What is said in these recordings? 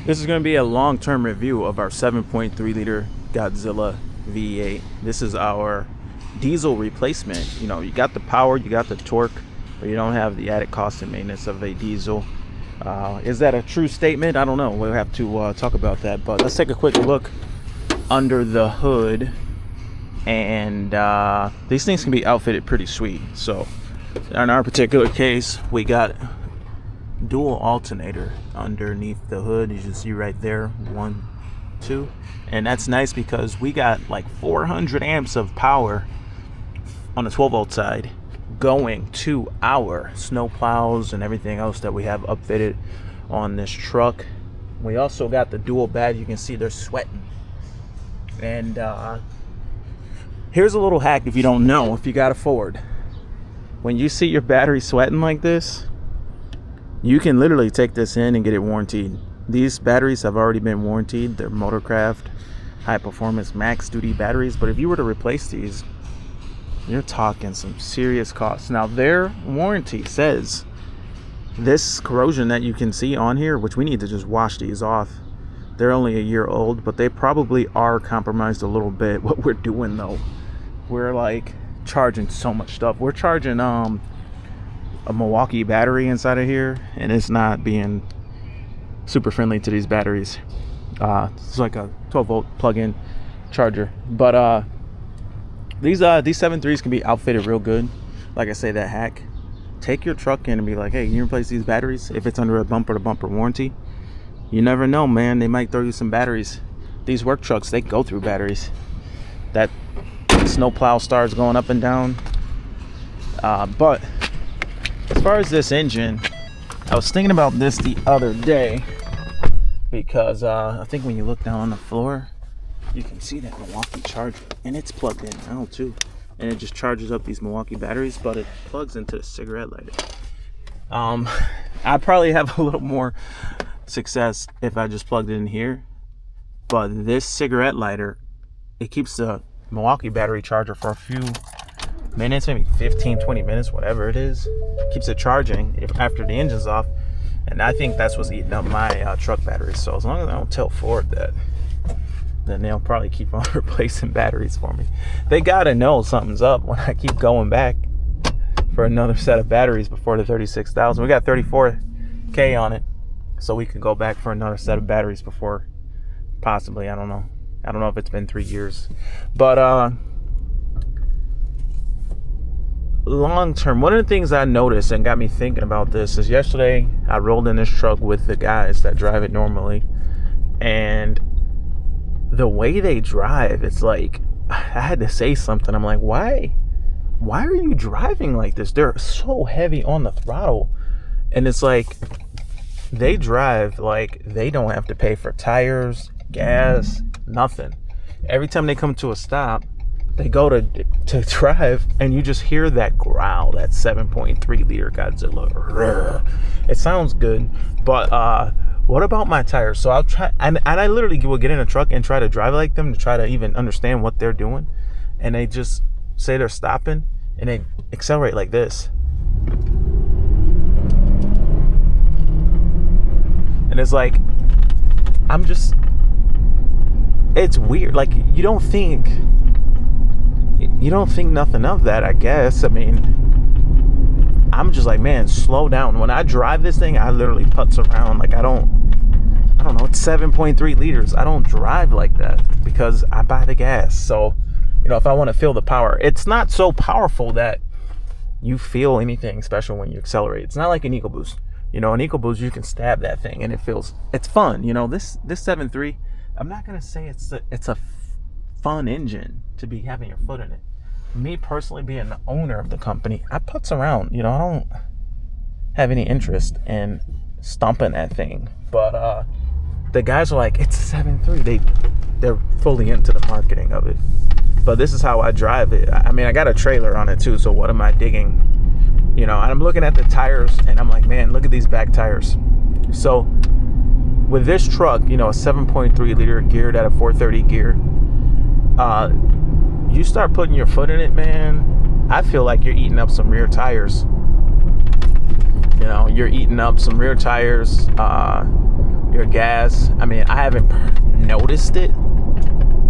This is going to be a long-term review of our 7.3 liter Godzilla V8. This is our diesel replacement. You know, you got the power, you got the torque, but you don't have the added cost and maintenance of a diesel. Is that a true statement? I don't know. We'll have to talk about that. But let's take a quick look under the hood. And these things can be outfitted pretty sweet. So in our particular case, we got dual alternator underneath the hood. You can see right there, 1, 2, and that's nice because we got like 400 amps of power on the 12 volt side going to our snow plows and everything else that we have upfitted on this truck. We also got the dual badge. You can see they're sweating. And here's a little hack if you don't know, if you got a Ford. When you see your battery sweating like this, you can literally take this in and get it warranted. These batteries have already been warranted. They're Motorcraft high performance max duty batteries. But if you were to replace these, you're talking some serious costs. Now their warranty says this corrosion that you can see on here, which we need to just wash these off. They're only a year old, but they probably are compromised a little bit. What we're doing though, we're like charging so much stuff. We're charging a Milwaukee battery inside of here, and it's not being super friendly to these batteries. It's like a 12 volt plug-in charger, but these 7.3s can be outfitted real good. Like I say, that hack, take your truck in and be like, hey, can you replace these batteries? If it's under a bumper to bumper warranty, you never know, man, they might throw you some batteries. These work trucks, they go through batteries. That snow plow starts going up and down. But as far as this engine, I was thinking about this the other day because I think when you look down on the floor, you can see that Milwaukee charger, and it's plugged in now too, and it just charges up these Milwaukee batteries, but it plugs into the cigarette lighter. I probably have a little more success if I just plugged it in here, but this cigarette lighter, it keeps the Milwaukee battery charger for a few minutes, maybe 15-20 minutes, whatever it is. Keeps it charging after the engine's off, and I think that's what's eating up my truck batteries. So as long as I don't tell Ford that, then they'll probably keep on replacing batteries for me. They gotta know something's up when I keep going back for another set of batteries before the 36,000. We got 34K on it, so we can go back for another set of batteries before possibly, I don't know if it's been 3 years. But long term, one of the things I noticed and got me thinking about this is yesterday I rolled in this truck with the guys that drive it normally, and the way they drive, it's like I had to say something. I'm like, why are you driving like this? They're so heavy on the throttle, and it's like they drive like they don't have to pay for tires, gas, nothing. Every time they come to a stop, they go to drive, and you just hear that growl, that 7.3 liter Godzilla. It sounds good, but what about my tires? So I'll try, and I literally will get in a truck and try to drive like them to try to even understand what they're doing, and they just say they're stopping, and they accelerate like this, and it's like, it's weird. Like, you don't think nothing of that, I guess. I mean, I'm just like, man, slow down. When I drive this thing, I literally putz around. Like, I don't know, it's 7.3 liters. I don't drive like that because I buy the gas. So, you know, if I want to feel the power, it's not so powerful that you feel anything special when you accelerate. It's not like an EcoBoost. You know, an EcoBoost, you can stab that thing and it's fun. You know, this 7.3, I'm not going to say it's a fun engine to be having your foot in it. Me personally, being the owner of the company, I putz around. You know, I don't have any interest in stomping that thing. But the guys are like, it's a 7.3. They're fully into the marketing of it. But this is how I drive it. I mean, I got a trailer on it too, so what am I digging? You know, and I'm looking at the tires, and I'm like, man, look at these back tires. So with this truck, you know, a 7.3 liter geared at a 430 gear, you start putting your foot in it, man, I feel like you're eating up some rear tires. You know, you're eating up some rear tires. your gas. I mean, I haven't noticed it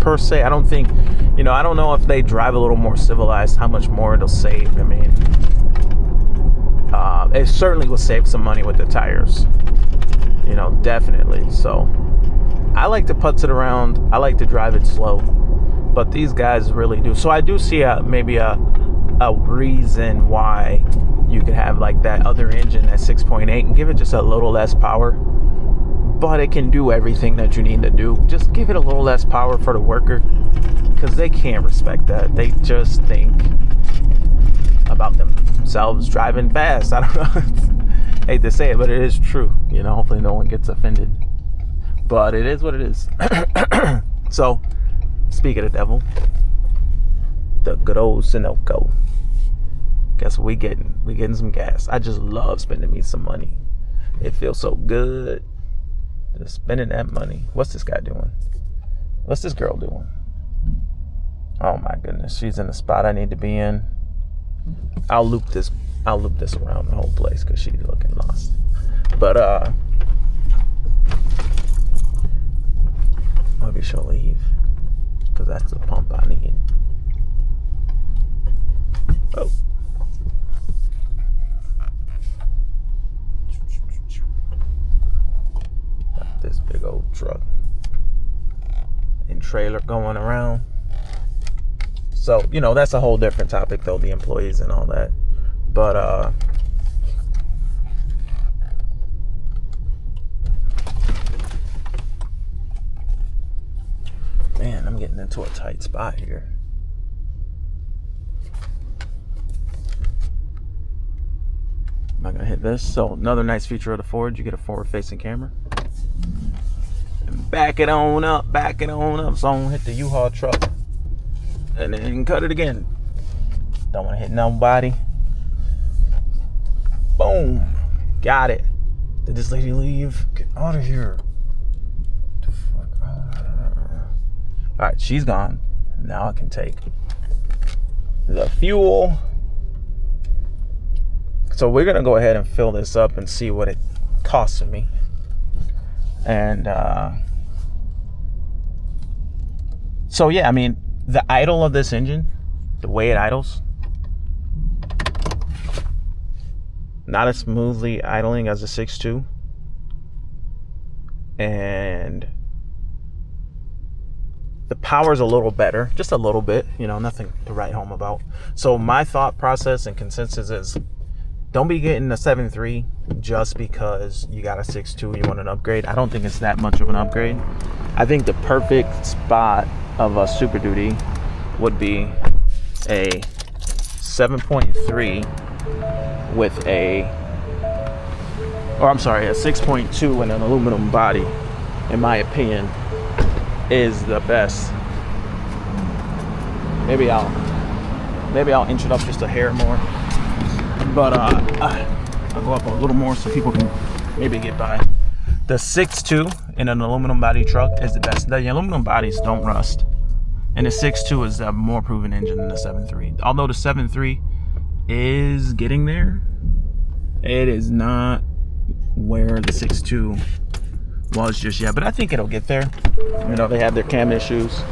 per se. I don't think, I don't know if they drive a little more civilized, how much more it'll save. I mean, it certainly will save some money with the tires, definitely. So I like to putz it around. I like to drive it slow, but these guys really do. So I do see maybe a reason why you could have like that other engine at 6.8 and give it just a little less power, but it can do everything that you need to do. Just give it a little less power for the worker, because they can't respect that. They just think about themselves driving fast. I don't know. Hate to say it, but it is true. Hopefully no one gets offended, but it is what it is. So, speak of the devil, the good old Sunoco. Guess what we getting? We getting some gas. I just love spending me some money. It feels so good just spending that money. What's this guy doing? What's this girl doing? Oh my goodness, she's in the spot I need to be in. I'll loop this around the whole place because she's looking lost. But maybe she'll leave, because that's the pump I need. Oh. Got this big old truck and trailer going around. So, that's a whole different topic though, the employees and all that. But man, I'm getting into a tight spot here. Am I gonna hit this? So another nice feature of the Ford, you get a forward-facing camera. And back it on up. So I'm gonna hit the U-Haul truck. And then cut it again. Don't want to hit nobody. Boom. Got it. Did this lady leave? Get out of here. The fuck out of here. Alright, she's gone. Now I can take the fuel. So we're going to go ahead and fill this up and see what it costs me. And so yeah, I mean, the idle of this engine, the way it idles, not as smoothly idling as a 6.2, and the power's a little better, just a little bit, nothing to write home about. So my thought process and consensus is, don't be getting a 7.3 just because you got a 6.2, you want an upgrade. I don't think it's that much of an upgrade. I think the perfect spot of a Super Duty would be a 7.3 with a 6.2 and an aluminum body, in my opinion, is the best. Maybe I'll inch it up just a hair more, but I'll go up a little more so people can maybe get by. The 6.2 in an aluminum body truck is the best. The aluminum bodies don't rust, and the 6.2 is a more proven engine than the 7.3. Although the 7.3 is getting there, it is not where the 6.2 was just yet. But I think it'll get there. They had their cam issues,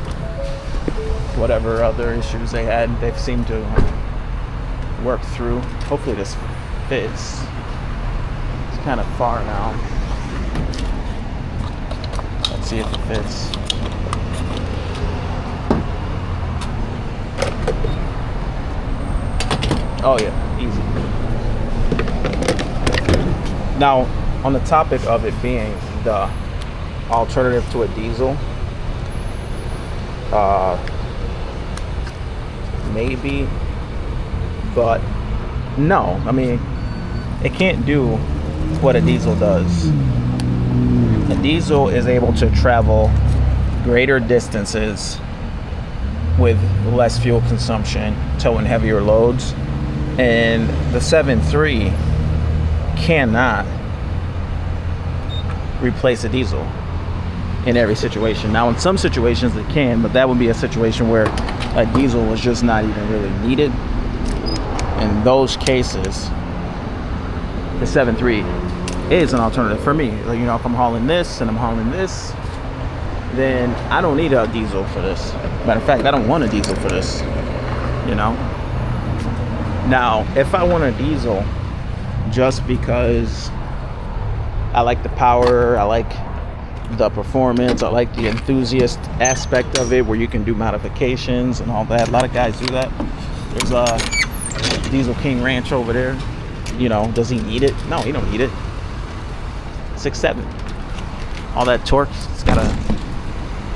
whatever other issues they had, they've seemed to work through. Hopefully this fits. It's kind of far now. Let's see if it fits. Oh yeah, easy. Now, on the topic of it being the alternative to a diesel, maybe, but no. I mean, it can't do what a diesel does. A diesel is able to travel greater distances with less fuel consumption, towing heavier loads, and the 7.3 cannot replace a diesel in every situation. Now, in some situations it can, but that would be a situation where a diesel was just not even really needed. In those cases, the 7.3 is an alternative for me. Like, you know, if I'm hauling this and I'm hauling this, then I don't need a diesel for this. Matter of fact, I don't want a diesel for this, you know. Now, if I want a diesel just because I like the power, I like the performance, I like the enthusiast aspect of it where you can do modifications and all that. A lot of guys do that. There's a Diesel King Ranch over there. You know, does he need it? No, he don't need it. 6.7. All that torque. It's got a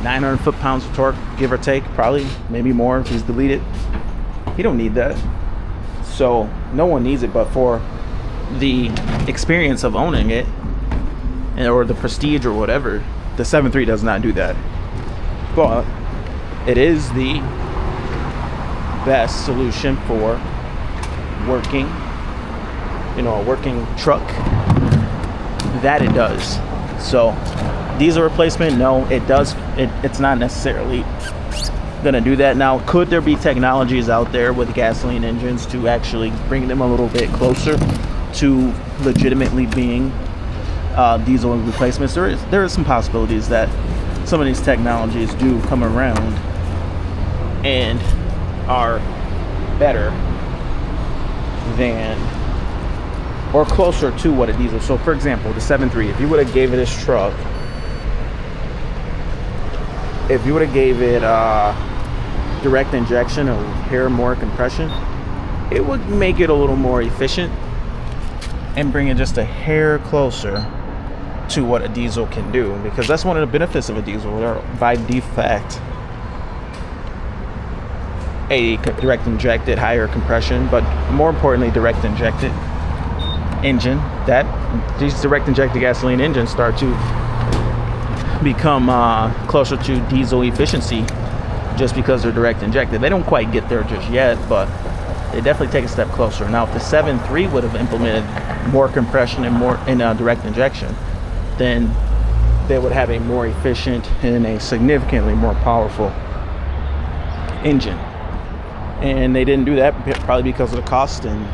900 foot-pounds of torque, give or take, probably, maybe more if he's deleted. He don't need that. So no one needs it, but for the experience of owning it, or the prestige or whatever, the 7.3 does not do that. But it is the best solution for working, you know, a working truck. That it does. So diesel replacement, no, it does. It's not necessarily gonna do that. Now, could there be technologies out there with gasoline engines to actually bring them a little bit closer to legitimately being diesel replacements? There is some possibilities that some of these technologies do come around and are better than or closer to what a diesel. So for example, the 7.3, if you would have gave it this truck, if you would have gave it direct injection or hair more compression, it would make it a little more efficient and bring it just a hair closer to what a diesel can do, because that's one of the benefits of a diesel. They're by default a direct injected higher compression, but more importantly direct injected engine. That these direct injected gasoline engines start to become closer to diesel efficiency just because they're direct injected. They don't quite get there just yet, but they definitely take a step closer. Now if the 7.3 would have implemented more compression and more in direct injection, then they would have a more efficient and a significantly more powerful engine. And they didn't do that probably because of the cost, and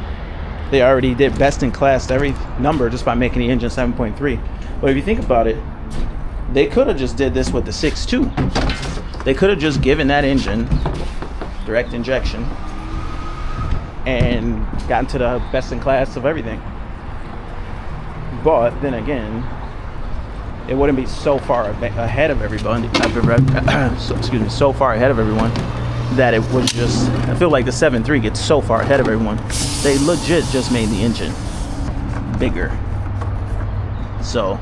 they already did best in class every number just by making the engine 7.3. But if you think about it, they could have just did this with the 6.2. They could have just given that engine direct injection and gotten to the best in class of everything. But then again, it wouldn't be so far ahead of everybody. So far ahead of everyone that it was just. I feel like the 7.3 gets so far ahead of everyone. They legit just made the engine bigger. So,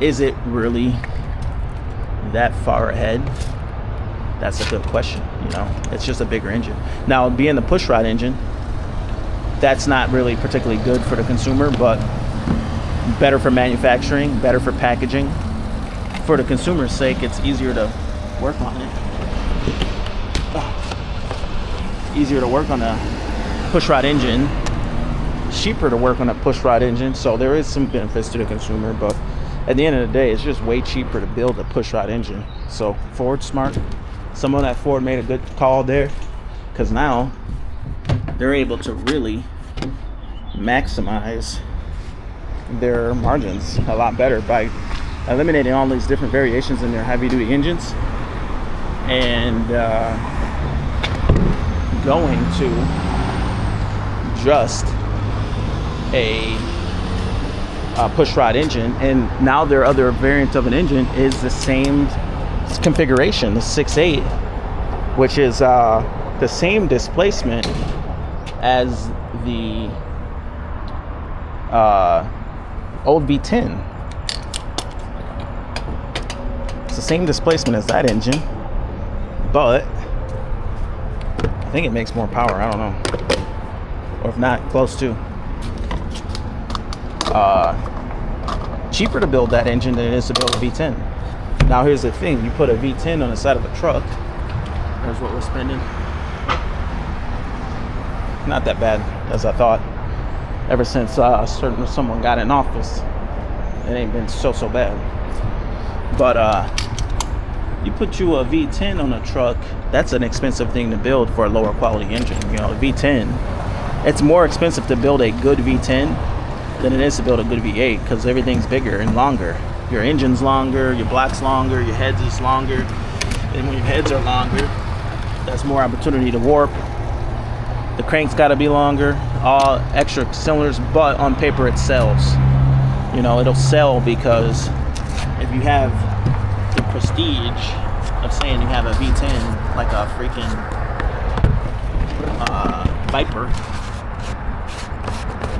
is it really that far ahead? That's a good question. You know, it's just a bigger engine. Now, being the pushrod engine, that's not really particularly good for the consumer, but better for manufacturing, better for packaging. For the consumer's sake, it's easier to work on it. Easier to work on a pushrod engine, cheaper to work on a pushrod engine. So there is some benefits to the consumer, but at the end of the day, it's just way cheaper to build a pushrod engine. So Ford's smart. Someone at Ford made a good call there, because now they're able to really maximize their margins a lot better by eliminating all these different variations in their heavy duty engines and going to just a pushrod engine. And now their other variant of an engine is the same configuration, the 6.8, which is the same displacement as the old V10. It's the same displacement as that engine, but I think it makes more power. I don't know, or if not, close to. Cheaper to build that engine than it is to build a V10. Now here's the thing: you put a V10 on the side of a truck. Here's what we're spending. Not that bad as I thought. Ever since someone got in office, it ain't been so bad. But you put you a V10 on a truck, that's an expensive thing to build for a lower quality engine. You know, a V10, it's more expensive to build a good V10 than it is to build a good V8, because everything's bigger and longer. Your engine's longer, your block's longer, your heads is longer. And when your heads are longer, that's more opportunity to warp. The crank's got to be longer, all extra cylinders, but on paper it sells. You know, it'll sell because if you have the prestige of saying you have a V10 like a freaking Viper,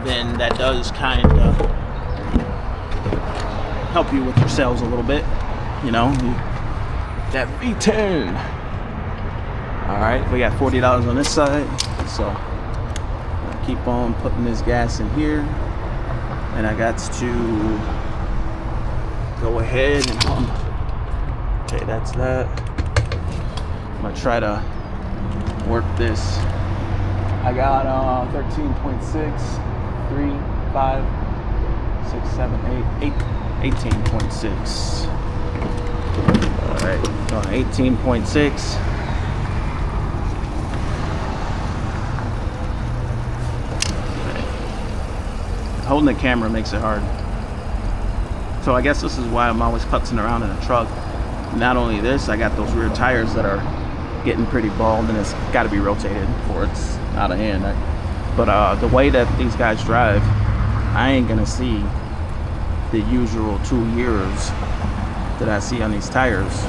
then that does kind of help you with your sales a little bit. You know, that V10. All right, we got $40 on this side, so I'll keep on putting this gas in here, and I got to go ahead and okay, that's that. I'm gonna try to work this. I got 13.6, 3, 5, 6, 7, 8, 18.6. All right, going 18.6. Holding the camera makes it hard. So I guess this is why I'm always putzing around in a truck. Not only this, I got those rear tires that are getting pretty bald, and it's got to be rotated before it's out of hand. But the way that these guys drive, I ain't gonna see the usual 2 years that I see on these tires.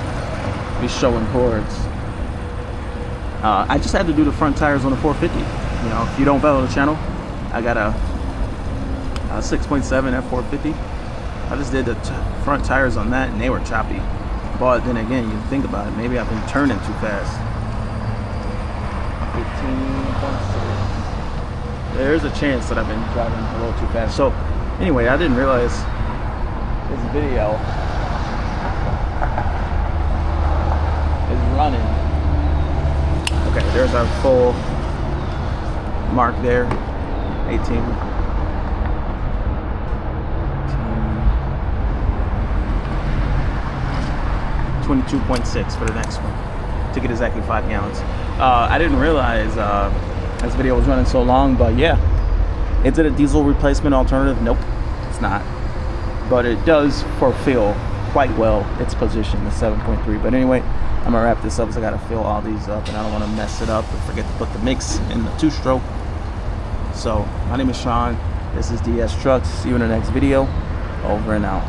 Be showing cords. I just had to do the front tires on the 450. You know, if you don't follow the channel, I got a 6.7 F450. I just did the front tires on that, and they were choppy. But then again, you think about it, maybe I've been turning too fast. 18.6. There's a chance that I've been driving a little too fast. So anyway, I didn't realize this video is running. Okay, there's our full mark there. 22.6 for the next one to get exactly 5 gallons. I didn't realize this video was running so long, but yeah, is it a diesel replacement alternative? Nope, it's not, but it does fulfill quite well its position, the 7.3. But anyway, I'm gonna wrap this up because I gotta fill all these up, and I don't want to mess it up and forget to put the mix in the 2-stroke. So my name is Sean, this is DS Trucks. See you in the next video. Over and out.